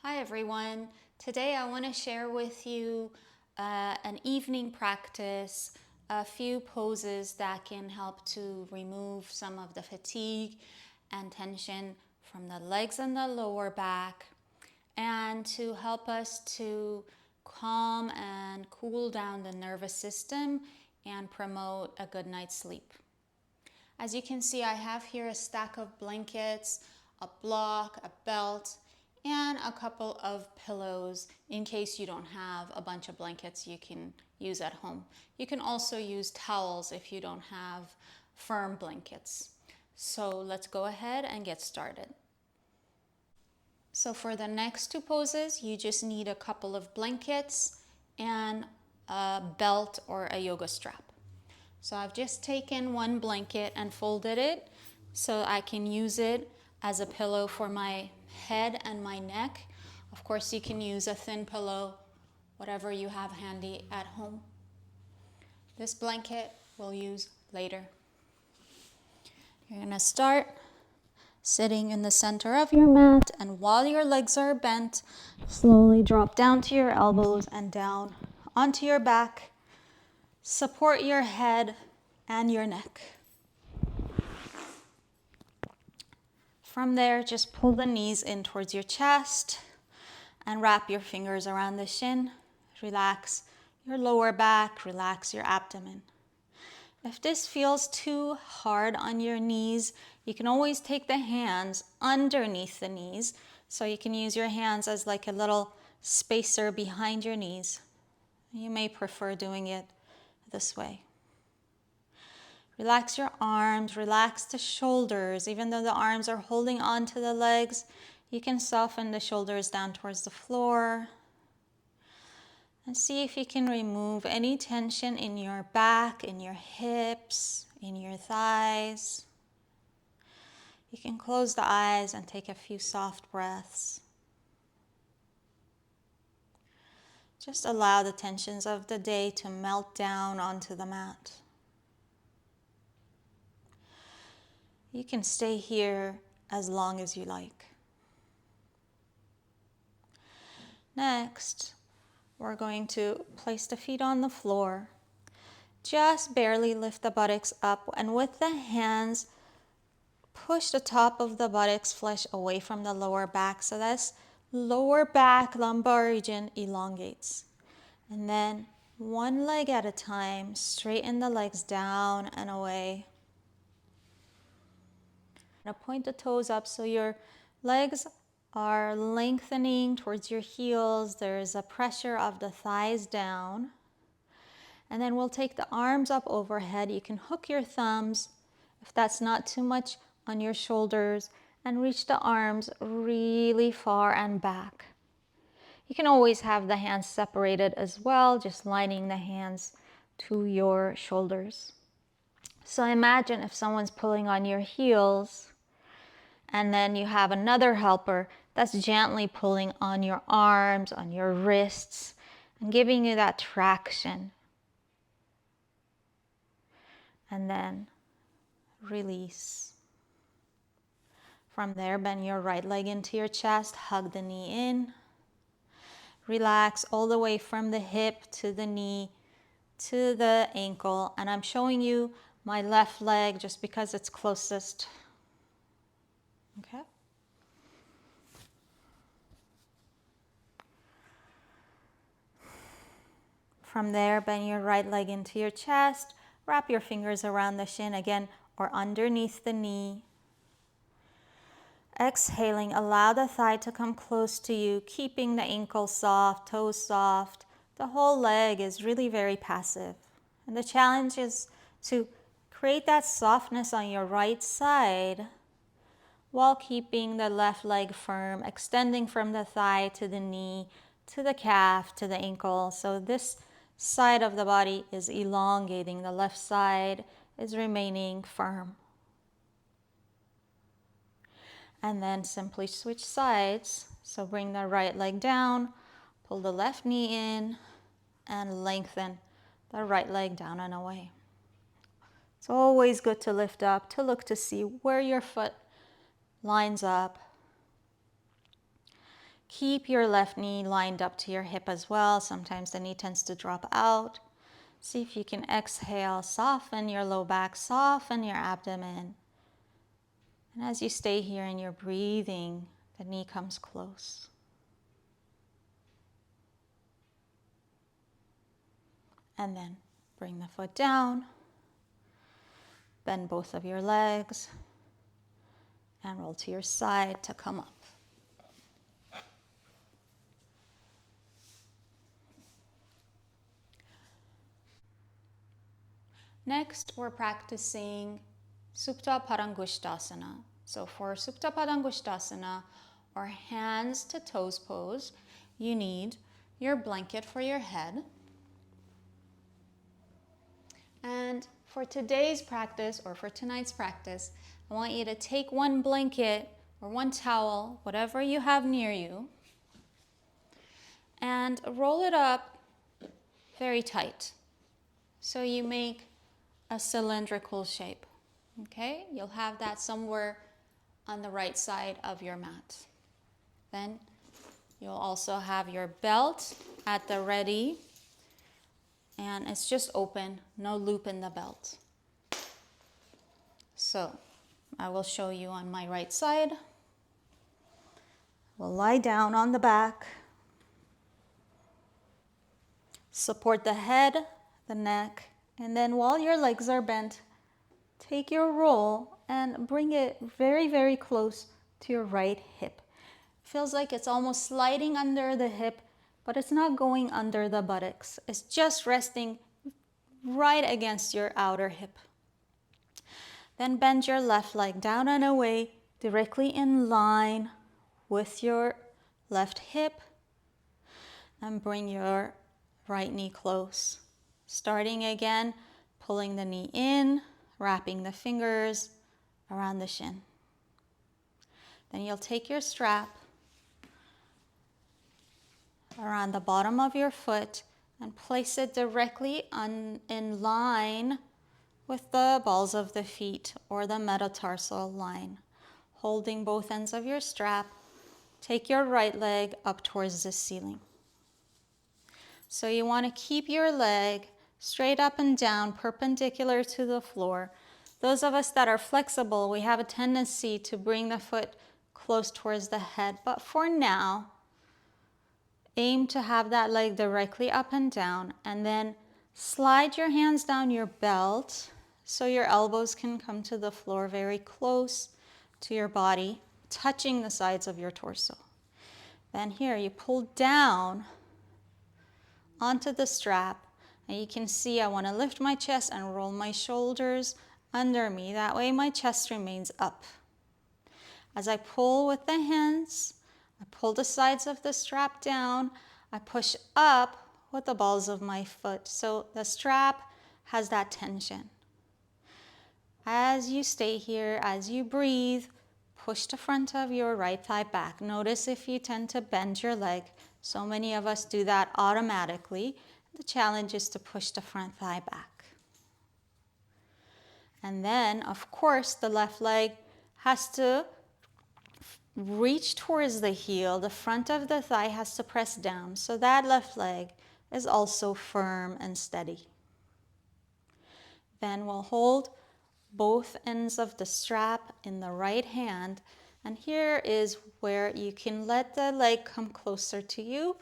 Hi everyone. Today I want to share with you an evening practice, a few poses that can help to remove some of the fatigue and tension from the legs and the lower back, and to help us to calm and cool down the nervous system and promote a good night's sleep. As you can see, I have here a stack of blankets, a block, a belt, and a couple of pillows in case you don't have a bunch of blankets you can use at home. You can also use towels if you don't have firm blankets. So let's go ahead and get started. So for the next two poses, you just need a couple of blankets and a belt or a yoga strap. So I've just taken one blanket and folded it so I can use it as a pillow for my head and my neck. Of course, you can use a thin pillow, whatever you have handy at home. This blanket we'll use later. You're going to start sitting in the center of your mat, and while your legs are bent, slowly drop down to your elbows and down onto your back. Support your head and your neck. From there, just pull the knees in towards your chest and wrap your fingers around the shin. Relax your lower back, relax your abdomen. If this feels too hard on your knees, you can always take the hands underneath the knees. So you can use your hands as like a little spacer behind your knees. You may prefer doing it this way. Relax your arms, relax the shoulders. Even though the arms are holding on to the legs, you can soften the shoulders down towards the floor. And see if you can remove any tension in your back, in your hips, in your thighs. You can close the eyes and take a few soft breaths. Just allow the tensions of the day to melt down onto the mat. You can stay here as long as you like. Next, we're going to place the feet on the floor. Just barely lift the buttocks up, and with the hands, push the top of the buttocks flesh away from the lower back. So this lower back lumbar region elongates. And then one leg at a time, straighten the legs down and away. Now point the toes up so your legs are lengthening towards your heels. There's a pressure of the thighs down. And then we'll take the arms up overhead. You can hook your thumbs if that's not too much on your shoulders, and reach the arms really far and back. You can always have the hands separated as well, just lining the hands to your shoulders. So imagine if someone's pulling on your heels, and then you have another helper that's gently pulling on your arms, on your wrists, and giving you that traction. And then release. From there, bend your right leg into your chest, hug the knee in. Relax all the way from the hip to the knee to the ankle. And I'm showing you my left leg just because it's closest. Okay? From there, bend your right leg into your chest. Wrap your fingers around the shin again or underneath the knee. Exhaling, allow the thigh to come close to you, keeping the ankle soft, toes soft. The whole leg is really very passive. And the challenge is to create that softness on your right side while keeping the left leg firm, extending from the thigh to the knee, to the calf, to the ankle. So this side of the body is elongating. The left side is remaining firm. And then simply switch sides. So bring the right leg down, pull the left knee in, and lengthen the right leg down and away. It's always good to lift up, to look to see where your foot lines up. Keep your left knee lined up to your hip as well. Sometimes the knee tends to drop out. See if you can exhale, soften your low back, soften your abdomen. And as you stay here and you're breathing, the knee comes close. And then bring the foot down, bend both of your legs, and roll to your side to come up. Next, we're practicing Supta Pandangusthasana. So for Supta Pandangusthasana, or hands to toes pose, you need your blanket for your head. And for today's practice, or for tonight's practice, I want you to take one blanket or one towel, whatever you have near you, and roll it up very tight. So you make a cylindrical shape. Okay? You'll have that somewhere on the right side of your mat. Then you'll also have your belt at the ready, and it's just open, no loop in the belt. So I will show you on my right side. We'll lie down on the back. Support the head, the neck, and then while your legs are bent, take your roll and bring it very, very close to your right hip. Feels like it's almost sliding under the hip, but it's not going under the buttocks. It's just resting right against your outer hip. Then bend your left leg down and away, directly in line with your left hip, and bring your right knee close. Starting again, pulling the knee in, wrapping the fingers around the shin. Then you'll take your strap around the bottom of your foot and place it directly in line with the balls of the feet or the metatarsal line. Holding both ends of your strap, take your right leg up towards the ceiling. So you want to keep your leg straight up and down, perpendicular to the floor. Those of us that are flexible, we have a tendency to bring the foot close towards the head. But for now, aim to have that leg directly up and down, and then slide your hands down your belt so your elbows can come to the floor very close to your body, touching the sides of your torso. Then here, you pull down onto the strap, and you can see I want to lift my chest and roll my shoulders under me. That way my chest remains up. As I pull with the hands, I pull the sides of the strap down. I push up with the balls of my foot. So the strap has that tension. As you stay here, as you breathe, push the front of your right thigh back. Notice if you tend to bend your leg. So many of us do that automatically. The challenge is to push the front thigh back. And then, of course, the left leg has to reach towards the heel. The front of the thigh has to press down. So that left leg is also firm and steady. Then we'll hold both ends of the strap in the right hand. And here is where you can let the leg come closer to you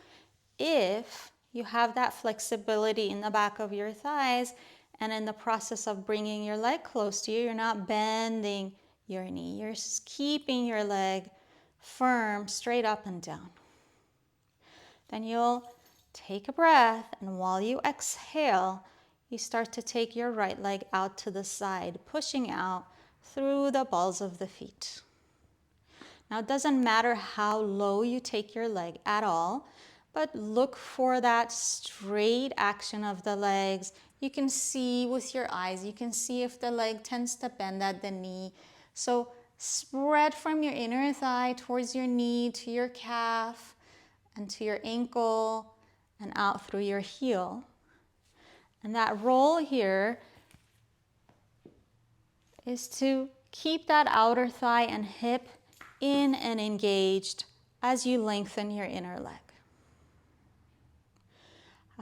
if you have that flexibility in the back of your thighs, and in the process of bringing your leg close to you, you're not bending your knee. You're just keeping your leg firm, straight up and down. Then you'll take a breath, and while you exhale, you start to take your right leg out to the side, pushing out through the balls of the feet. Now, it doesn't matter how low you take your leg at all, but look for that straight action of the legs. You can see with your eyes, you can see if the leg tends to bend at the knee. So spread from your inner thigh towards your knee, to your calf, and to your ankle, and out through your heel. And that roll here is to keep that outer thigh and hip in and engaged as you lengthen your inner leg.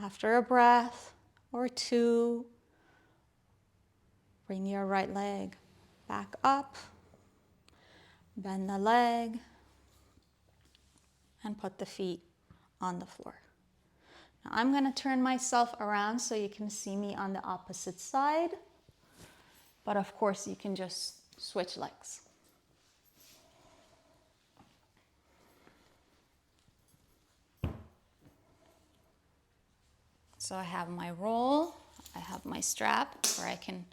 After a breath or two, bring your right leg back up, bend the leg, and put the feet on the floor. Now I'm going to turn myself around so you can see me on the opposite side, but of course you can just switch legs. So I have my roll, I have my strap where I can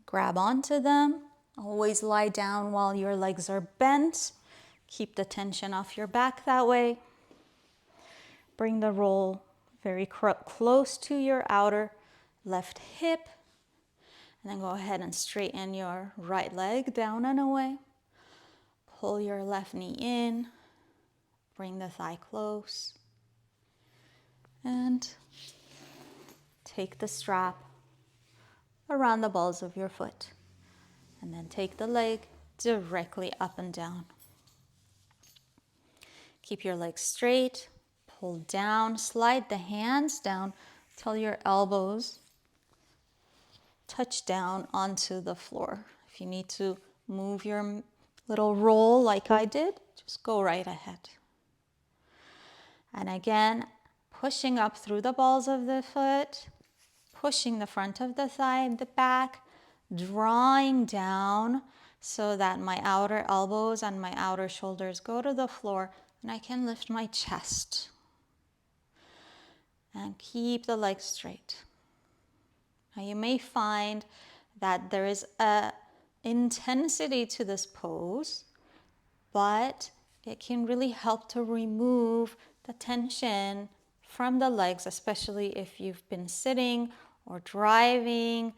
grab onto them. Always lie down while your legs are bent. Keep the tension off your back that way. Bring the roll very close to your outer left hip. And then go ahead and straighten your right leg down and away. Pull your left knee in. Bring the thigh close. And take the strap around the balls of your foot. And then take the leg directly up and down. Keep your legs straight. Pull down. Slide the hands down till your elbows touch down onto the floor. If you need to move your little roll like I did, just go right ahead. And again, pushing up through the balls of the foot, pushing the front of the thigh, the back, drawing down so that my outer elbows and my outer shoulders go to the floor and I can lift my chest. And keep the legs straight. Now you may find that there is a intensity to this pose, but it can really help to remove the tension from the legs, especially if you've been sitting or driving,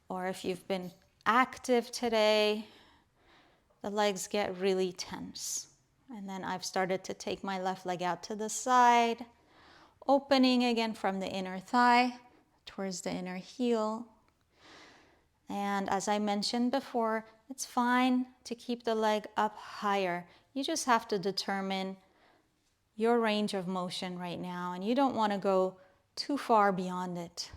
or if you've been active today. The legs get really tense. And then I've started to take my left leg out to the side, opening again from the inner thigh towards the inner heel. And as I mentioned before, it's fine to keep the leg up higher. You just have to determine your range of motion right now, and you don't want to go too far beyond it.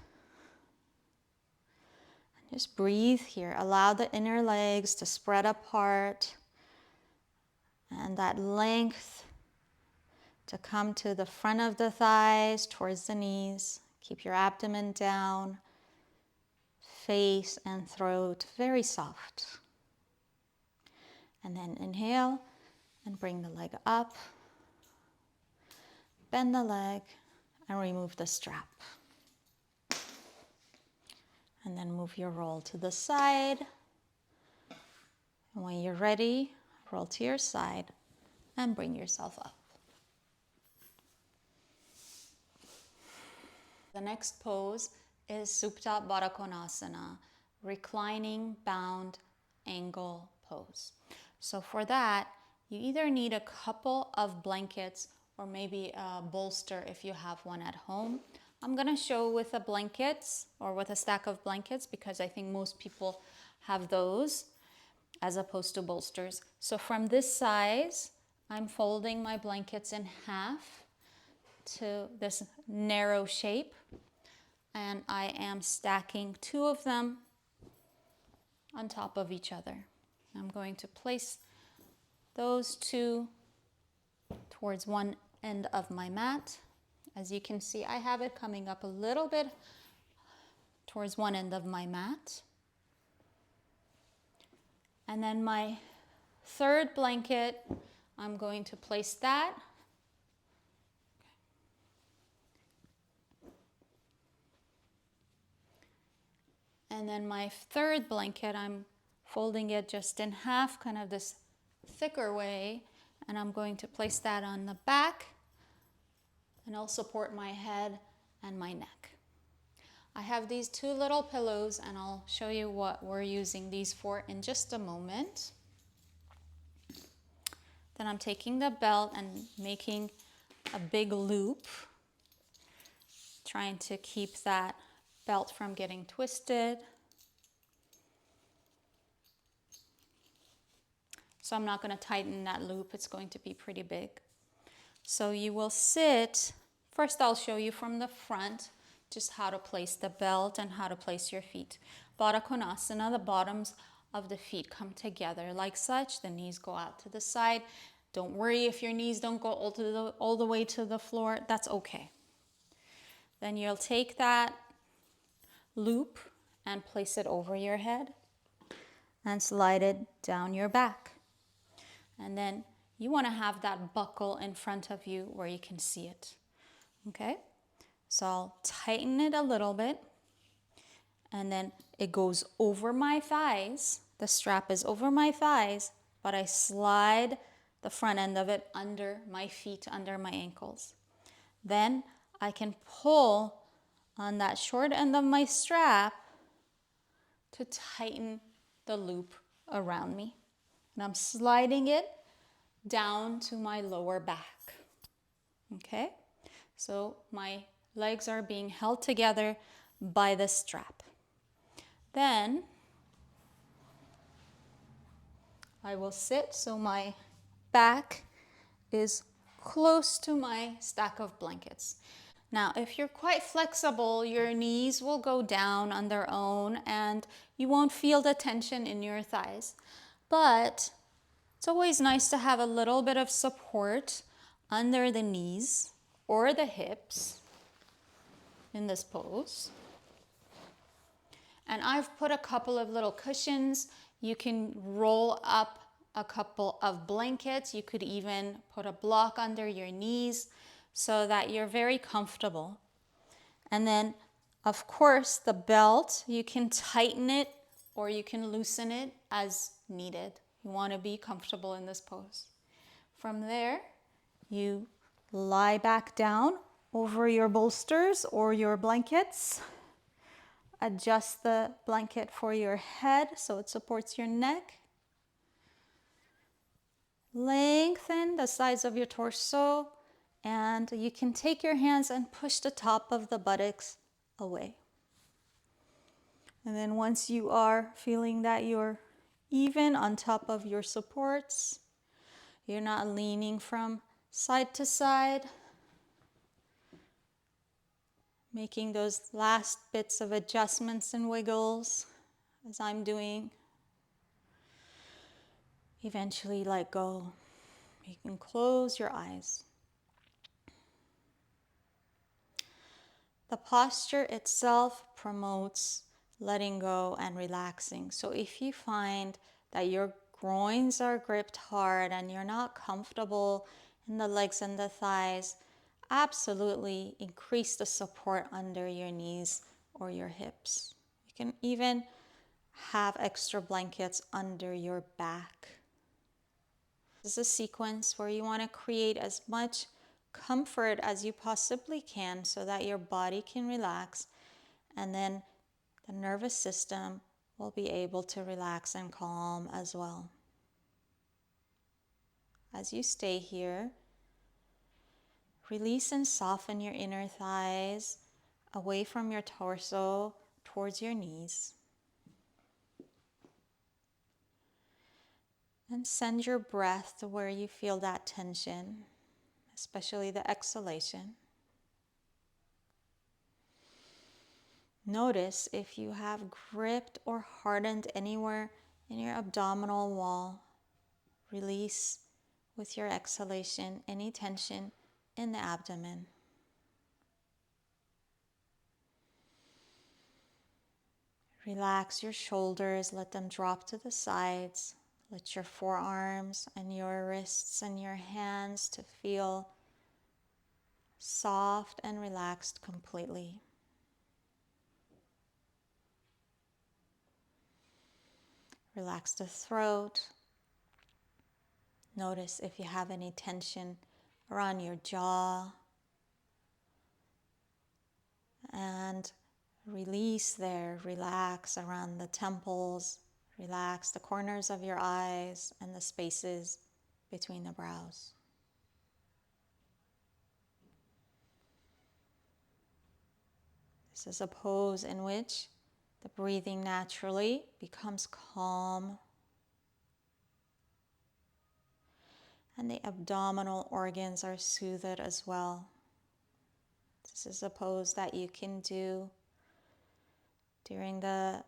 Just breathe here. Allow the inner legs to spread apart and that length to come to the front of the thighs, towards the knees. Keep your abdomen down, face and throat very soft. And then inhale and bring the leg up. Bend the leg and remove the strap. And then move your roll to the side. And when you're ready, roll to your side and bring yourself up. The next pose is Supta Badha Konasana, reclining bound angle pose. So for that, you either need a couple of blankets or maybe a bolster if you have one at home. I'm going to show with the blankets or with a stack of blankets because I think most people have those as opposed to bolsters. So from this size, I'm folding my blankets in half to this narrow shape, and I am stacking two of them on top of each other. I'm going to place those two towards one end of my mat. As you can see, I have it coming up a little bit towards one end of my mat. And then my third blanket, I'm going to place that and then my third blanket, I'm folding it just in half, kind of this thicker way, and I'm going to place that on the back and I'll support my head and my neck. I have these two little pillows and I'll show you what we're using these for in just a moment. Then I'm taking the belt and making a big loop, trying to keep that belt from getting twisted. So I'm not going to tighten that loop. It's going to be pretty big. So you will sit. First, I'll show you from the front just how to place the belt and how to place your feet. Badha Konasana, the bottoms of the feet come together like such. The knees go out to the side. Don't worry if your knees don't go all the way to the floor. That's okay. Then you'll take that loop and place it over your head and slide it down your back. And then you want to have that buckle in front of you where you can see it. Okay? So I'll tighten it a little bit, and then it goes over my thighs. The strap is over my thighs, but I slide the front end of it under my feet, under my ankles. Then I can pull on that short end of my strap to tighten the loop around me. And I'm sliding it down to my lower back. Okay? So my legs are being held together by the strap. Then I will sit so my back is close to my stack of blankets. Now, if you're quite flexible, your knees will go down on their own and you won't feel the tension in your thighs. But it's always nice to have a little bit of support under the knees or the hips in this pose. And I've put a couple of little cushions. You can roll up a couple of blankets. You could even put a block under your knees so that you're very comfortable. And then, of course, the belt, you can tighten it or you can loosen it as needed. You want to be comfortable in this pose. From there, you lie back down over your bolsters or your blankets. Adjust the blanket for your head so it supports your neck. Lengthen the sides of your torso, and you can take your hands and push the top of the buttocks away. And then once you are feeling that you're even on top of your supports, you're not leaning from side to side, making those last bits of adjustments and wiggles as I'm doing. Eventually let go. You can close your eyes. The posture itself promotes letting go and relaxing. So if you find that your groins are gripped hard and you're not comfortable in the legs and the thighs, absolutely increase the support under your knees or your hips. You can even have extra blankets under your back. This is a sequence where you want to create as much comfort as you possibly can so that your body can relax, and then the nervous system will be able to relax and calm as well. As you stay here, release and soften your inner thighs away from your torso towards your knees. And send your breath to where you feel that tension, especially the exhalation. Notice if you have gripped or hardened anywhere in your abdominal wall. Release with your exhalation any tension in the abdomen. Relax your shoulders, let them drop to the sides. Let your forearms and your wrists and your hands to feel soft and relaxed completely. Relax the throat. Notice if you have any tension around your jaw. And release there. Relax around the temples. Relax the corners of your eyes and the spaces between the brows. This is a pose in which the breathing naturally becomes calm. And the abdominal organs are soothed as well. This is a pose that you can do during the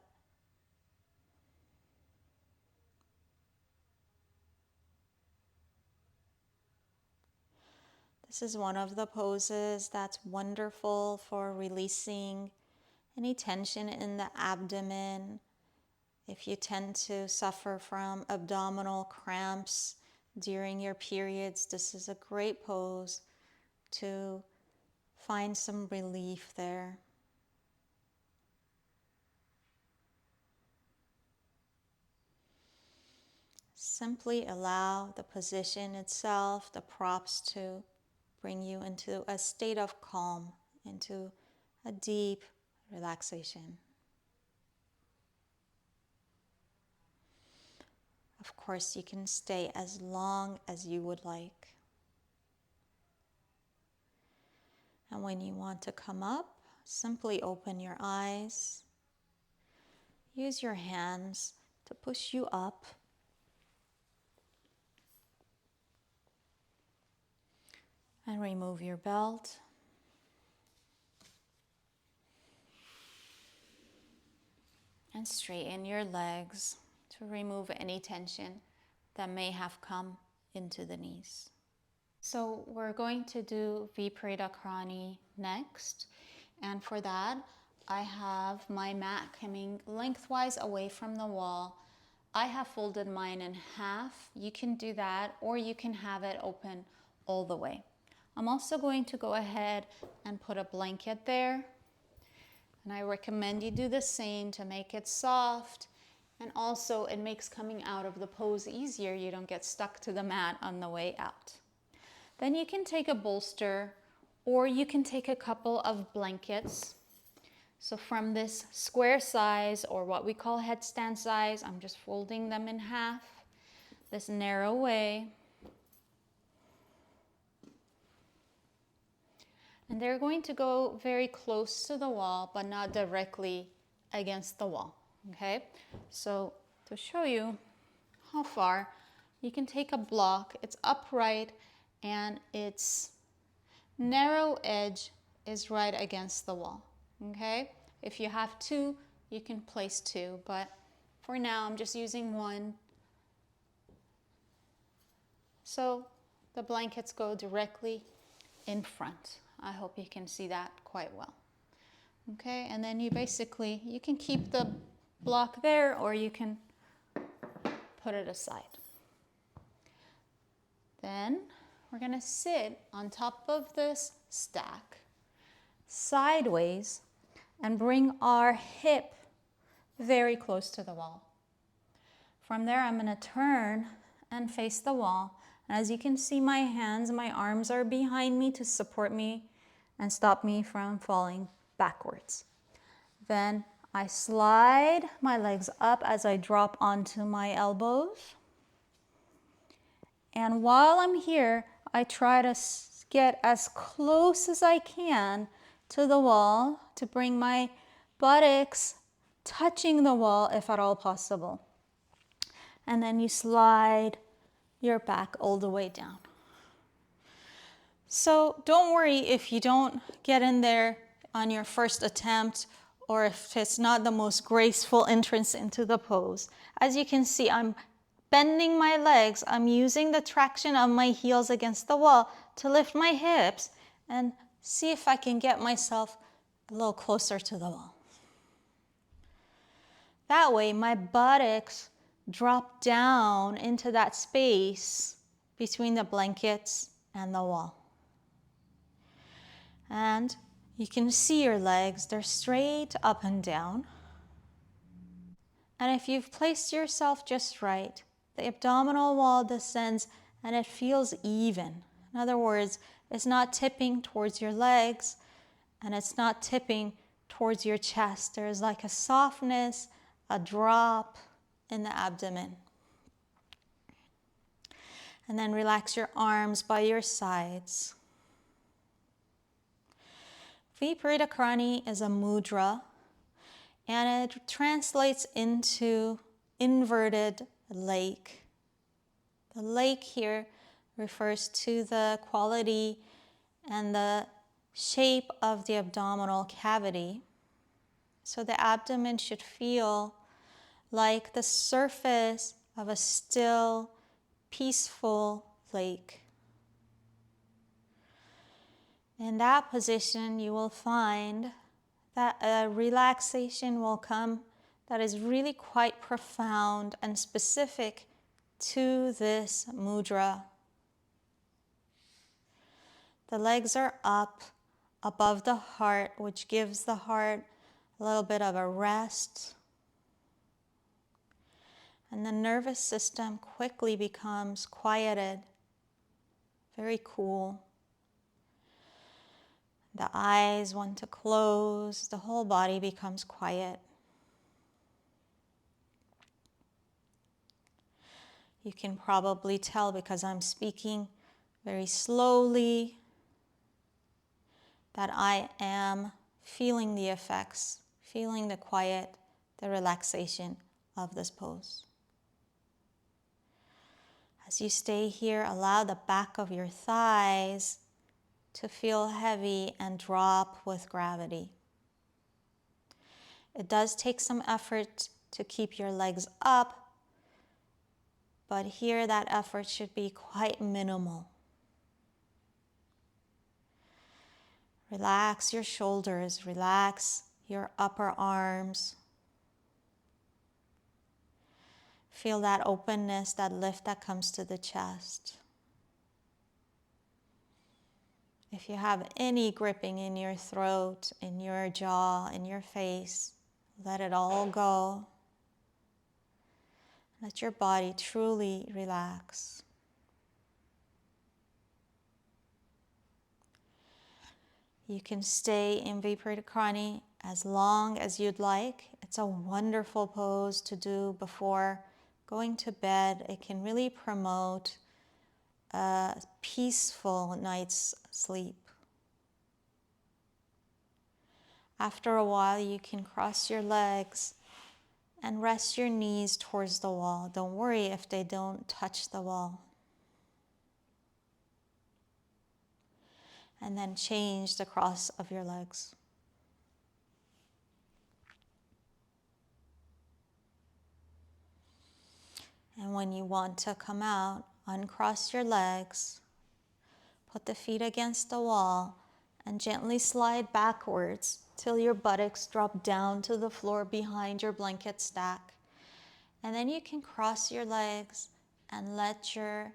This is one of the poses that's wonderful for releasing any tension in the abdomen. If you tend to suffer from abdominal cramps during your periods, this is a great pose to find some relief there. Simply allow the position itself, the props, to bring you into a state of calm, into a deep relaxation. Of course, you can stay as long as you would like. And when you want to come up, simply open your eyes. Use your hands to push you up. And remove your belt. And straighten your legs to remove any tension that may have come into the knees. So we're going to do Viparita Karana next. And for that, I have my mat coming lengthwise away from the wall. I have folded mine in half. You can do that, or you can have it open all the way. I'm also going to go ahead and put a blanket there. And I recommend you do the same to make it soft. And also it makes coming out of the pose easier. You don't get stuck to the mat on the way out. Then you can take a bolster, or you can take a couple of blankets. So from this square size, or what we call headstand size, I'm just folding them in half, this narrow way. And they're going to go very close to the wall, but not directly against the wall, okay? So to show you how far, you can take a block. It's upright, and its narrow edge is right against the wall, okay? If you have two, you can place two, but for now, I'm just using one. So the blankets go directly in front. I hope you can see that quite well. Okay, and then you can keep the block there, or you can put it aside. Then we're gonna sit on top of this stack, sideways, and bring our hip very close to the wall. From there, I'm gonna turn and face the wall. And as you can see, my hands, my arms are behind me to support me and stop me from falling backwards. Then I slide my legs up as I drop onto my elbows. And while I'm here, I try to get as close as I can to the wall to bring my buttocks touching the wall if at all possible. And then you slide your back all the way down. So don't worry if you don't get in there on your first attempt, or if it's not the most graceful entrance into the pose. As you can see, I'm bending my legs. I'm using the traction of my heels against the wall to lift my hips and see if I can get myself a little closer to the wall. That way, my buttocks drop down into that space between the blankets and the wall. And you can see your legs, they're straight up and down. And if you've placed yourself just right, the abdominal wall descends and it feels even. In other words, it's not tipping towards your legs and it's not tipping towards your chest. There's like a softness, a drop in the abdomen. And then relax your arms by your sides. Viparita Karana is a mudra, and it translates into inverted lake. The lake here refers to the quality and the shape of the abdominal cavity. So the abdomen should feel like the surface of a still, peaceful lake. In that position, you will find that a relaxation will come that is really quite profound and specific to this mudra. The legs are up above the heart, which gives the heart a little bit of a rest. And the nervous system quickly becomes quieted, very cool. The eyes want to close, the whole body becomes quiet. You can probably tell because I'm speaking very slowly that I am feeling the effects, feeling the quiet, the relaxation of this pose. As you stay here, allow the back of your thighs to feel heavy and drop with gravity. It does take some effort to keep your legs up, but here that effort should be quite minimal. Relax your shoulders, relax your upper arms. Feel that openness, that lift that comes to the chest. If you have any gripping in your throat, in your jaw, in your face, let it all go. Let your body truly relax. You can stay in Viparita Karana as long as you'd like. It's a wonderful pose to do before going to bed. It can really promote a peaceful night's sleep. After a while, you can cross your legs and rest your knees towards the wall. Don't worry if they don't touch the wall. And then change the cross of your legs. And when you want to come out, uncross your legs, put the feet against the wall, and gently slide backwards till your buttocks drop down to the floor behind your blanket stack. And then you can cross your legs and let your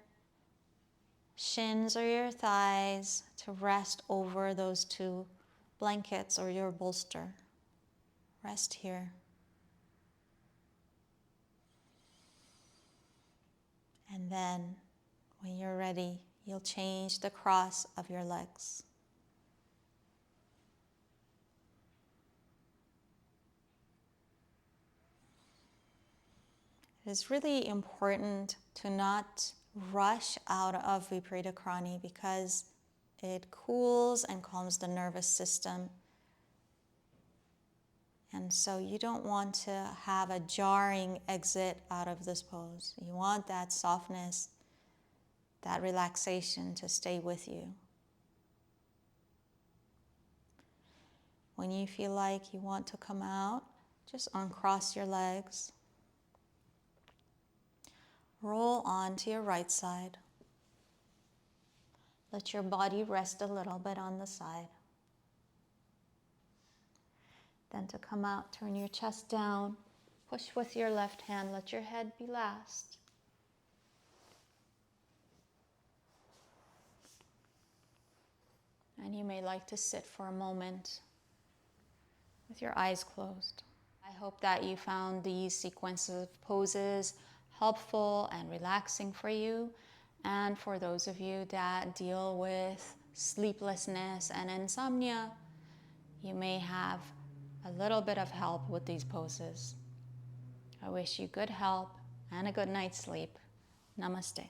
shins or your thighs to rest over those two blankets or your bolster. Rest here. And then when you're ready, you'll change the cross of your legs. It is really important to not rush out of Viparita Karana because it cools and calms the nervous system. And so you don't want to have a jarring exit out of this pose. You want that softness, that relaxation to stay with you. When you feel like you want to come out, just uncross your legs. Roll on to your right side. Let your body rest a little bit on the side. Then to come out, turn your chest down. Push with your left hand. Let your head be last. And you may like to sit for a moment with your eyes closed. I hope that you found these sequences of poses helpful and relaxing for you. And for those of you that deal with sleeplessness and insomnia, you may have a little bit of help with these poses. I wish you good health and a good night's sleep. Namaste.